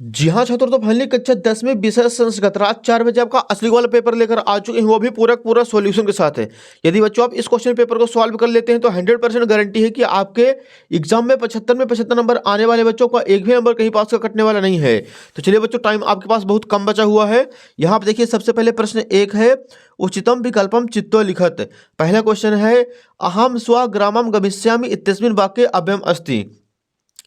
जी हाँ छात्रों, तो फाइनली कक्षा 10 में विषय संस्कृत रात 4 बजे आपका असली वाला पेपर लेकर आ चुके हैं, वो भी पूरा सॉल्यूशन के साथ है। यदि बच्चों आप इस क्वेश्चन पेपर को सॉल्व कर लेते हैं तो 100% गारंटी है कि आपके एग्जाम में 75 नंबर आने वाले बच्चों का एक भी नंबर कहीं पास का कटने वाला नहीं है। तो चलिए बच्चों, टाइम आपके पास बहुत कम बचा हुआ है। यहाँ आप देखिए, सबसे पहले प्रश्न एक है, उचितम विकल्पम चित्तो लिखत। पहला क्वेश्चन है, अहम स्व ग्रामम गमिष्यामि इत्यस्मिन् वाक्ये अव्ययम अस्ति।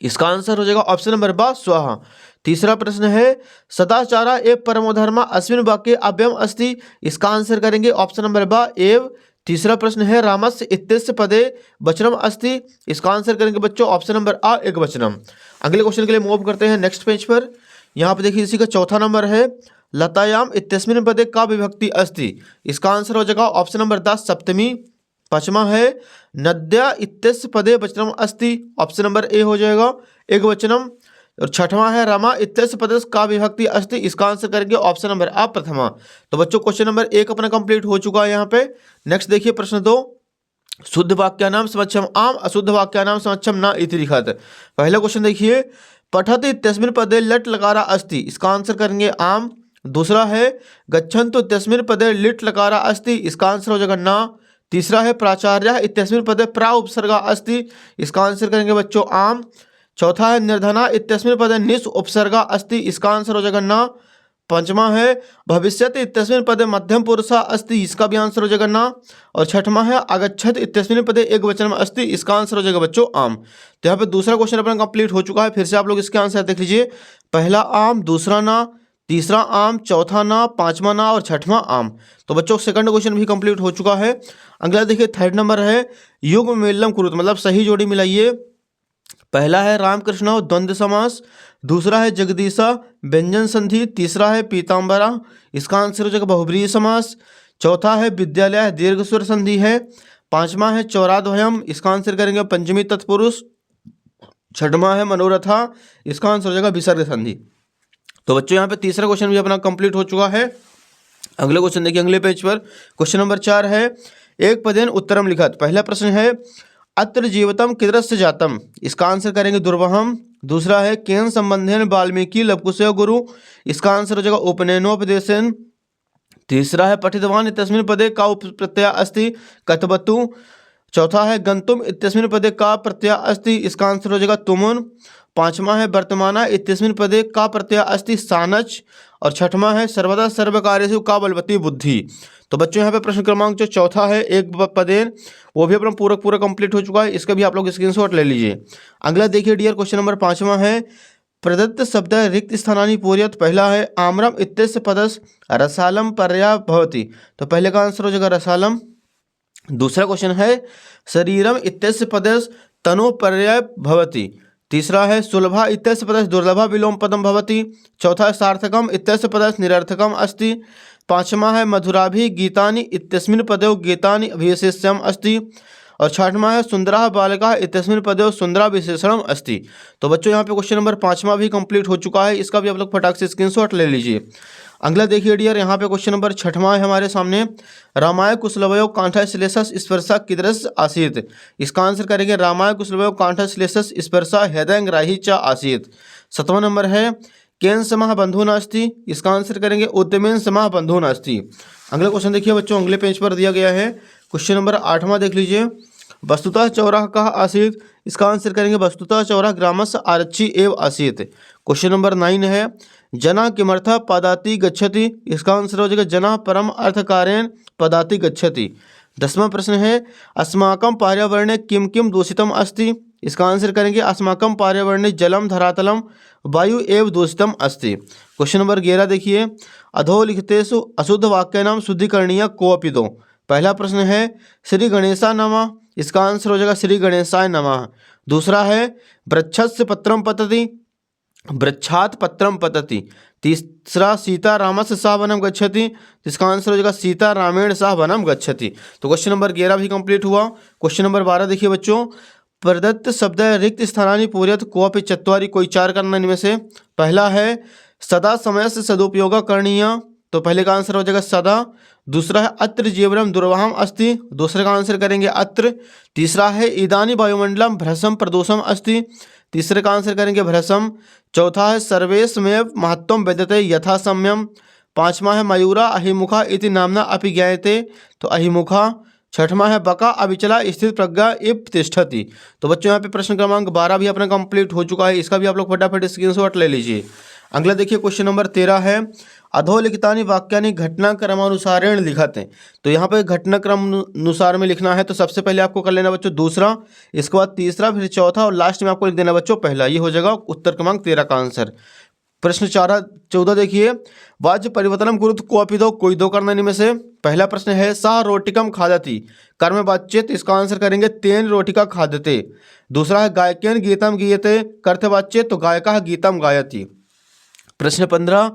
इसका आंसर हो जाएगा ऑप्शन नंबर बा स्वाहा। तीसरा प्रश्न है, सदाचारा एव परमो धर्म अस्मिन् वाक्ये अव्ययम अस्ति। इसका आंसर करेंगे ऑप्शन नंबर बा एव। तीसरा प्रश्न है, रामस्य इत्यस्य पदे वचनम अस्ति। इसका आंसर करेंगे बच्चों ऑप्शन नंबर आ एक वचनम। अगले क्वेश्चन के लिए मूव करते हैं नेक्स्ट पेज पर। यहाँ पे देखिए, इसी का चौथा नंबर है, लतायाम इत्यस्मिन् पदे का विभक्ति अस्ति। इसका आंसर हो जाएगा ऑप्शन नंबर 10 सप्तमी। पांचवा है, नद्या इत्यस्य पदे वचनम अस्ति। ऑप्शन नंबर ए हो जाएगा एक वचनम। और छठवां है, रमा इत्यस्य पदे का विभक्ति अस्ति। इसका आंसर करेंगे ऑप्शन नंबर आ प्रथमा। तो बच्चों, क्वेश्चन नंबर एक अपना कंप्लीट हो चुका है यहाँ पे। नेक्स्ट देखिए प्रश्न दो, शुद्ध वाक्यानाम समक्षम आम अशुद्ध वाक्यानाम समक्षम न इति लिखत। पहला क्वेश्चन देखिए, पठत इत्यस्मिन् पदे लट लकारा अस्ति। इसका आंसर करेंगे आम। दूसरा है, गच्छन्तु इत्यस्मिन् पदे लिट लकारा अस्ति। इसका आंसर हो जाएगा ना। तीसरा है, प्राचार्य इत्यस्मिन् पदे प्रा उपसर्गा अस्ति। इसका आंसर करेंगे बच्चों आम। चौथा है, निर्धना इत्यस्मिन् पदे निस उपसर्गा अस्ति। इसका आंसर हो जाएगा ना। पांचवा है, भविष्यति इत्यस्मिन् पदे मध्यम पुरुषा अस्ति। इसका भी आंसर हो जाएगा ना। और छठवां है, आगच्छत इत्यस्मिन् पदे एक वचनम अस्ति। इसका आंसर हो जाएगा बच्चों आम। तो यहाँ पे दूसरा क्वेश्चन अपना कंप्लीट हो चुका है। फिर से आप लोग इसके आंसर देख लीजिए। पहला आम, दूसरा ना, तीसरा आम, चौथा ना, पांचवा ना और छठवां आम। तो बच्चों, सेकंड क्वेश्चन भी कंप्लीट हो चुका है। अगला देखिए, थर्ड नंबर है, युग्म मेलनम कुरुत, मतलब सही जोड़ी मिलाइए। पहला है, रामकृष्ण द्वंद्व समास। दूसरा है, जगदीशा व्यंजन संधि। तीसरा है, पीताम्बरा। इसका आंसर हो जाएगा बहुब्रीहि समास। चौथा है, विद्यालय दीर्घ स्वर संधि है। पांचवा है, चौराद्वयम। इसका आंसर करेंगे पंचमी तत्पुरुष। छठवां है, मनोरथा। इसका आंसर हो जाएगा विसर्ग संधि। तो बच्चों, यहाँ पे तीसरा क्वेश्चन भी अपना कंप्लीट हो चुका है। अगले क्वेश्चन देखिए, अगले पेज पर क्वेश्चन नंबर 4 है, एक पदेन उत्तरम लिखत। पहला प्रश्न है, अत्र जीवतम किदृस्य जातम। इसका आंसर करेंगे दुर्वहम। दूसरा है, केन संबंधेन वाल्मीकि लवकुशयो गुरु। इसका आंसर हो जाएगा उपनयनोपदेशन। तीसरा है, पठितवान इत्यस्मिन् पदे का प्रत्यय अस्ति कथवतु। चौथा है, गंतुम इत्यस्मिन् पदे का प्रत्यय अस्ति। इसका आंसर हो जाएगा तुमुन। पांचवा है, वर्तमाना इत्यस्मिन् पदे का प्रत्यय अस्ति सानच। और छठवां है, सर्वदा सर्वकार्येषु का बलवती बुद्धि। तो बच्चों, यहाँ पे प्रश्न क्रमांक जो चौथा है, एक पदेन, वो भी अपना पूरा कंप्लीट हो चुका है। इसका भी आप लोग स्क्रीनशॉट ले लीजिए। अगला देखिए डियर, क्वेश्चन नंबर 5वां है, प्रदत्त शब्द रिक्त स्थानानि पूरयत। पहला है, आम्रम इत्यस्य पदस रसालम पर्याय भवति। तो पहले का आंसर हो जाएगा रसालम। दूसरा क्वेश्चन है, शरीरम इत्यस्य पदस तनु पर्याय भवति। तीसरा है, सुलभा इत्यस्य पदस दुर्लभा विलोम पदम भवति। चौथा है, सार्थकम इत्यस्य पदस निरर्थकम अस्ति। पांचवा है, मधुराभि गीतानि इत्यस्मिन् पदे गीतानि विशेष्यम अस्ति। और छठवां है, सुंदरा बालिका इत्यस्मिन् पदे सुंदरा विशेषणम अस्ति। तो बच्चों, यहाँ पे क्वेश्चन नंबर 5वां भी कंप्लीट हो चुका है। इसका भी आप लोग फटाक से स्क्रीनशॉट ले लीजिए। अगला देखिए डियर, यहाँ पे क्वेश्चन नंबर 6वां है हमारे सामने, रामाय कुशलवयो कांठा श्लेषस स्पर्शा किदृश आसीत। इसका आंसर करेंगे रामाय कुशलवयो कांठा श्लेषस स्पर्शा हृदयग्राही च आसीत। 7वां नंबर है, केन समाह बंधु नास्ति। इसका आंसर करेंगे उद्यमेन समाह बंधु नास्ति। अगला क्वेश्चन देखिए बच्चों, अगले पेज पर दिया गया है। क्वेश्चन नंबर 8वां देख लीजिए, वस्तुतः चौराह कहाँ आसीत। इसका आंसर करेंगे वस्तुतः चौराह ग्रामस्य आरक्षी एव आसीत। क्वेश्चन नंबर 9 है, जना किमर्थ पदाति गच्छति। इसका आंसर हो जाएगा जना परम अर्थकारेण पदाति गच्छति। 10वां प्रश्न है, अस्माकं पर्यावरणे किम किम दूषितम अस्ति। इसका आंसर करेंगे अस्माकं पर्यावरणे जलम धरातलम वायु एव दूषितम अस्ति। क्वेश्चन नंबर 11 देखिए, अधोलिखितेषु अशुद्ध वाक्यानां शुद्धिकरणीय कोऽपि दो। पहला प्रश्न है, श्री गणेशा नमः। इसका आंसर हो जाएगा श्री गणेशाय नमः। दूसरा है, वृक्षस्य पत्रम पतति, वृक्षात पत्रम पतति। तीसरा, सीता रामस्य सह वनम गच्छति। इसका आंसर हो जाएगा सीता रामेण सह वनम गच्छति। तो क्वेश्चन नंबर 11 भी कंप्लीट हुआ। क्वेश्चन नंबर 12 देखिए बच्चों, प्रदत्त शब्द रिक्त स्थानानि पूरयत कोऽपि चत्वारि। कोई 4 करना इनमें से। पहला है, सदा समय से सदुपयोग करणीय। तो पहले का आंसर हो जाएगा सदा। दूसरा है, अत्र जीवनम दुर्वहम अस्ति। दूसरे का आंसर करेंगे अत्र। तीसरा है, इदानी वायुमंडलम भ्रसम प्रदोषम अस्ति। तीसरे का आंसर करेंगे भ्रसम। चौथा है सर्वेशमेव महत्वम विद्यते यथा सम्यम। पांचवा है मयूरा अहिमुखा इति नामना अपि ज्ञायते, तो अहिमुखा। छठवां है बका अविचला स्थित प्रज्ञा इव तिष्ठति। तो बच्चों यहाँ पे प्रश्न क्रमांक 12 भी अपना कंप्लीट हो चुका है, इसका भी आप लोग फटाफट स्क्रीनशॉट ले लीजिए। अगला देखिए क्वेश्चन नंबर 13 है अधोलिखितानि वाक्यानि घटनाक्रमानुसारेण लिखते। तो यहाँ पे घटनाक्रम अनुसार में लिखना है, तो सबसे पहले आपको कर लेना बच्चों दूसरा, इसके बाद तीसरा, फिर चौथा और लास्ट में आपको लिख देना बच्चों पहला। ये हो जाएगा उत्तर क्रमांक 13 का आंसर। प्रश्न 14 देखिए वाच्य परिवर्तनम कुरुत कोपि दो, कोई दो करना इनमें से। पहला प्रश्न है सा रोटिकम खादति, कर्म वाच्य, इसका आंसर करेंगे तेन रोटिका खादते। दूसरा है गायकेन गीतम गीयते, कर्तव्य वाच्य, तो गायका गीतम गायति। प्रश्न 15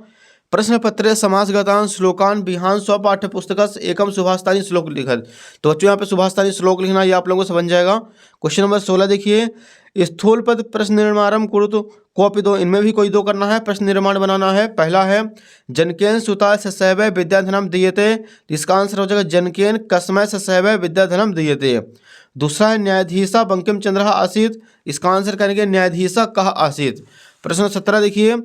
प्रश्न पत्रे समासगतान श्लोकान बिहान स्व पाठ्य पुस्तक एकम सुभाषतानी श्लोक लिखत। तो बच्चों यहाँ पे सुभाषतानी श्लोक लिखना ये आप लोगों को समझ जाएगा। क्वेश्चन नंबर 16 देखिए स्थूल पद प्रश्न निर्माणम कुरुत कोपि दो, इनमें भी कोई दो करना है, प्रश्न निर्माण बनाना है। पहला है जनकेन सुता ससैव विद्याधनम दीयते, इसका आंसर हो जाएगा जनकेन कस्मय ससैव विद्याधनम दीयते। दूसरा है न्यायाधीशा बंकिम चंद्र आसीत, इसका आंसर करेंगे न्यायाधीशा कह आसीत। प्रश्न 17 देखिए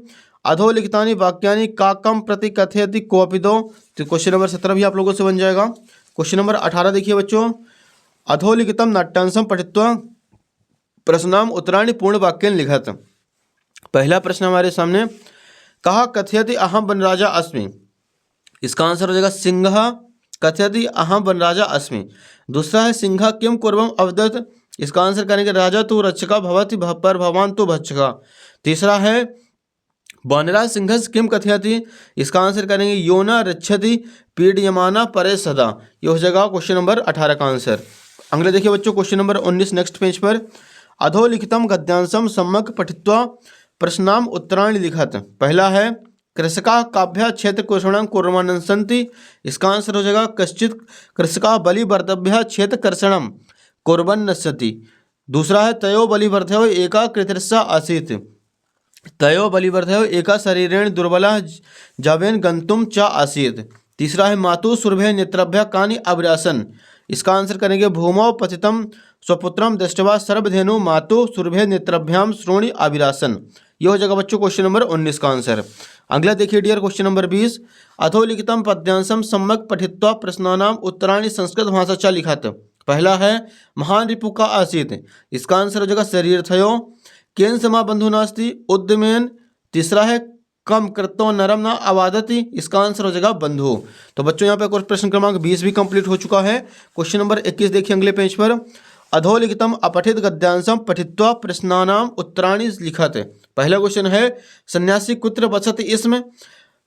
अधोलिखितानि वाक्यानि काकम प्रति कथयति कोपि दो, तो क्वेश्चन नंबर 17 भी आप लोगों से बन जाएगा। क्वेश्चन नंबर 18 देखिए बच्चों अधोलिखितम नाट्यांशम पठित्वा प्रश्नाम उत्तराणि पूर्ण वाक्यन लिखत। पहला प्रश्न हमारे सामने कहा कथयति अहम वनराजा अस्मि, इसका आंसर हो जाएगा सिंह कथयति अहम वनराजा अस्मि। दूसरा है सिंह किम कुर्वम अवदत्, इसका आंसर करेंगे राजा तु रक्षका भवति पर भवान तु भक्षका। तीसरा है वानरा सिंह किम कथयति, इसका आंसर करेंगे यो न रक्षति पीड्यमाना परे सदा। ये हो जाएगा क्वेश्चन नंबर 18 का आंसर। अगले देखिए बच्चों क्वेश्चन नंबर 19 नेक्स्ट पेज पर अधोलिखितम गद्यांशम सम्यक पठित्वा प्रश्नाम उत्तराणि लिखत। पहला है कृषका काभ्य क्षेत्र कुर्षणम कुर्वन्नसन्ति, इसका आंसर हो जाएगा कश्चित कृषका बलिवर्तभ्य क्षेत्र कर्षणम कुर्वन्नसति। दूसरा है तयो बलिवर्धयो एका कृतृषा आसीत्, तयो बलिवर्धयो एका शरीरेण दुर्बला जावेन गंतुम च आसीत्। तीसरा है मातु सुरभे नेत्रभ्य कानि अविरासन, इसका आंसर करेंगे भूमौ पतितम स्वपुत्रम दृष्टवा सर्वधेनु मातु सुरभे नेत्रभ्याम श्रोणि अविरासन। ये हो जाएगा बच्चों क्वेश्चन नंबर 19 का आंसर। अगला देखिए डियर क्वेश्चन नंबर 20 अधोलिखितम पद्यांशम सम्यक पठित्वा प्रश्नानाम उत्तराणि संस्कृत भाषा च लिखत। पहला है महान रिपु का आसीत, इसका आंसर हो जाएगा शरीर थयो। केन समा बंधु नास्ति उद्यमेन। तीसरा है कम कृतो नरम ना आवादति, इसका आंसर हो जाएगा बंधु। तो बच्चों यहाँ पे प्रश्न क्रमांक 20 भी कंप्लीट हो चुका है। क्वेश्चन नंबर 21 देखिए अगले पेज पर अधोलिखितम अपठित गद्यांशम पठित्वा प्रश्नानाम उत्तराणि लिखत। पहला क्वेश्चन है सन्यासी कुत्र बसत इसमें,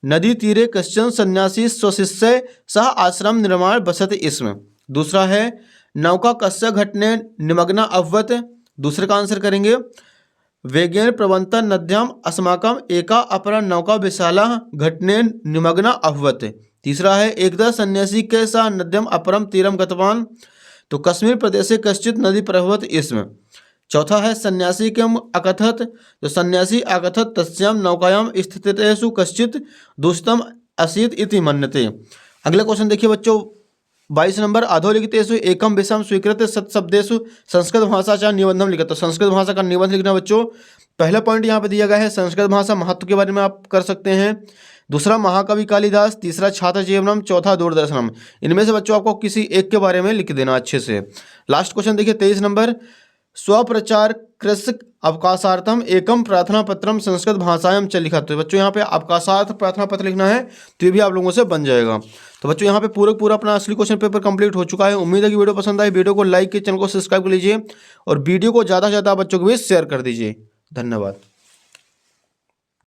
नदी तीरे कश्चन सन्यासी स्वशिष्य सह आश्रम निर्माण बसत इसमें। दूसरा है नौका कस्य घटने निमग्ना अभवत, दूसरे का आंसर करेंगे वेगेन प्रवंतन नद्याम अस्माकम एका अपरा नौका विशाला घटने निमग्ना अभवत। तीसरा है एकदा सन्यासी के सा नद्यम अपरम तीरम गतवान, तो कश्मीर प्रदेश से कश्चित नदी प्रभवत इसमें। चौथा है सन्यासी के अकथत, तो सन्यासी अकथत तस्याम नौकायाम स्थितेषु कश्चित दूषितम असीत इति मन्यते। अगला क्वेश्चन देखिए बच्चों 22 नंबर अधोलिखितेषु एकम विषम स्वीकृत सत्शब्देषु संस्कृत भाषा चा निबंधम लिखत। तो संस्कृत भाषा का निबंध लिखना बच्चों। पहला पॉइंट यहाँ पे दिया गया है संस्कृत भाषा महत्व के बारे में आप कर सकते हैं। दूसरा महाकवि कालिदास, तीसरा छात्र जीवनम, चौथा दूरदर्शनम। इनमें से बच्चों आपको किसी एक के बारे में लिख देना अच्छे से। लास्ट क्वेश्चन देखिए 23 नंबर स्वप्रचार कृषक अवकाशार्थम एकम प्रार्थना पत्रम संस्कृत भाषायाम च लिखा। तो बच्चों यहाँ पे अवकाशार्थ प्रार्थना पत्र लिखना है, तो ये भी आप लोगों से बन जाएगा। तो बच्चों यहाँ पे पूरा अपना असली क्वेश्चन पेपर कंप्लीट हो चुका है। उम्मीद है कि वीडियो पसंद आए, वीडियो को लाइक के चैनल को सब्सक्राइब कर लीजिए और वीडियो को ज़्यादा से ज़्यादा बच्चों को भी शेयर कर दीजिए। धन्यवाद।